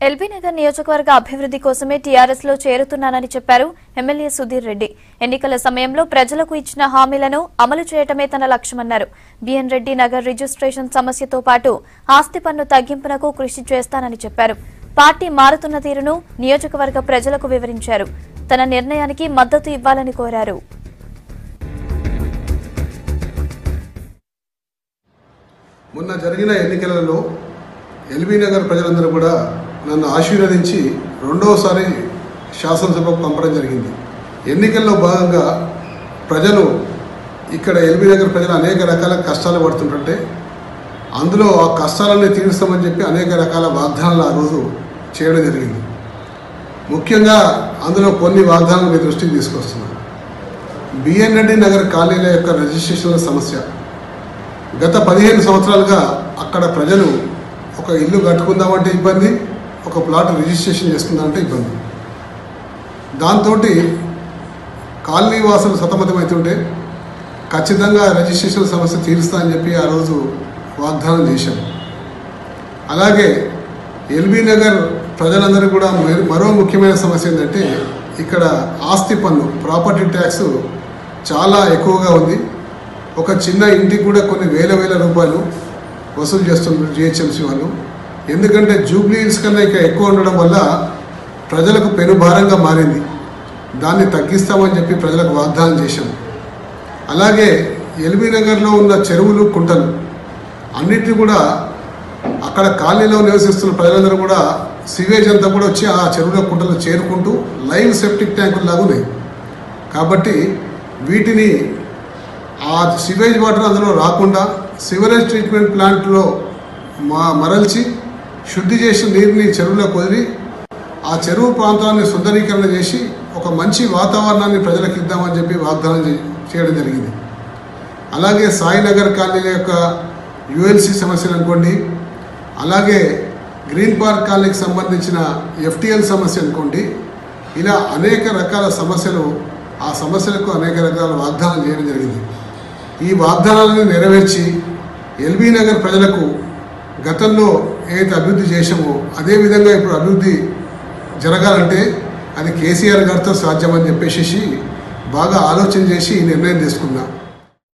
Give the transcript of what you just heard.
LB Nagar నియోజకవర్గ అభివృద్ధి కోసమే టీఆర్ఎస్ లో చేరుతున్నానని చెప్పారు ఎమ్మెల్యే సుధీర్ రెడ్డి. ఎన్నికల సమయంలో ప్రజలకు ఇచ్చిన హామీలను అమలు చేయటమే తన లక్ష్యమన్నారు. బిఎన్ రెడ్డి నగర్ రిజిస్ట్రేషన్ సమస్యతో పాటు ఆస్తి పన్ను తగ్గింపునకు కృషి చేస్తానని చెప్పారు. పార్టీ మారుతున్న తీరును నియోజకవర్గ ప్రజలకు వివరించారు. తన నిర్ణయానికి మద్దతు ఇవ్వాలని కోరారు. మొన్న జరిగిన ఎన్నికలలో ఎల్బీ నగర్ ప్రజలందరూ కూడా నన్ను ఆశీర్వదించి రెండవసారి శాసనసభకు పంపడం జరిగింది. ఎన్నికల్లో భాగంగా ప్రజలు ఇక్కడ ఎల్బీ నగర్ ప్రజలు అనేక రకాల కష్టాలు పడుతుంటే అందులో ఆ కష్టాలన్నీ తీరుస్తామని చెప్పి అనేక రకాల వాగ్దానాలు ఆ రోజు చేయడం జరిగింది. ముఖ్యంగా అందులో కొన్ని వాగ్దానాలు మీ దృష్టికి తీసుకొస్తున్నాను. బిఎన్ రెడ్డి నగర్ కాలనీల యొక్క రిజిస్ట్రేషన్ల సమస్య గత 15 సంవత్సరాలుగా అక్కడ ప్రజలు ఒక ఇల్లు కట్టుకుందామంటే ఇబ్బంది, ఒక ప్లాట్ రిజిస్ట్రేషన్ చేసుకుందామంటే ఇబ్బంది. దాంతో కాలనీ వాసులు సతమతమవుతుంటే ఖచ్చితంగా రిజిస్ట్రేషన్ సమస్య తీరుస్తా అని చెప్పి ఆ రోజు వాగ్దానం చేశాం. అలాగే ఎల్బీ నగర్ ప్రజలందరూ కూడా మరో ముఖ్యమైన సమస్య ఏంటంటే ఇక్కడ ఆస్తి పన్ను ప్రాపర్టీ ట్యాక్స్ చాలా ఎక్కువగా ఉంది. ఒక చిన్న ఇంటికి కూడా కొన్ని వేల రూపాయలు వసూలు చేస్తున్నారు జిహెచ్ఎంసీ వాళ్ళు. ఎందుకంటే జూబ్లీ హిల్స్ కన్నా ఇక ఎక్కువ ఉండడం వల్ల ప్రజలకు పెనుభారంగా మారింది. దాన్ని తగ్గిస్తామని చెప్పి ప్రజలకు వాగ్దానం చేశాం. అలాగే ఎల్బీ నగర్లో ఉన్న చెరువులు కుంటలు అన్నిటిని కూడా అక్కడ కాలనీలో నివసిస్తున్న ప్రజలందరూ కూడా సివేజ్ అంతా కూడా వచ్చి ఆ చెరువుల కుంటలు చేరుకుంటూ లైవ్ సెప్టిక్ ట్యాంకులు లాగా ఉన్నాయి. కాబట్టి వీటిని ఆ సివేజ్ వాటర్ అందులో రాకుండా సివరేజ్ ట్రీట్మెంట్ ప్లాంట్లో మరల్చి శుద్ధి చేసిన నీరుని చెరువులోకి వదిలి ఆ చెరువు ప్రాంతాన్ని సుందరీకరణ చేసి ఒక మంచి వాతావరణాన్ని ప్రజలకు ఇద్దామని చెప్పి వాగ్దానం చేయడం జరిగింది. అలాగే సాయినగర్ కాలనీల యొక్క యుఎల్సి సమస్యలు అనుకోండి, అలాగే గ్రీన్ పార్క్ కాలనీకి సంబంధించిన ఎఫ్టీఎల్ సమస్య అనుకోండి, ఇలా అనేక రకాల సమస్యలు ఆ సమస్యలకు అనేక రకాల వాగ్దానాలు చేయడం జరిగింది. ఈ వాగ్దానాలను నెరవేర్చి ఎల్బీ నగర్ ప్రజలకు గతంలో ఏదైతే అభివృద్ధి చేశామో అదేవిధంగా ఇప్పుడు అభివృద్ధి జరగాలంటే అది కేసీఆర్ గారితో సాధ్యమని చెప్పేసి బాగా ఆలోచన చేసి ఈ నిర్ణయం తీసుకున్నాం.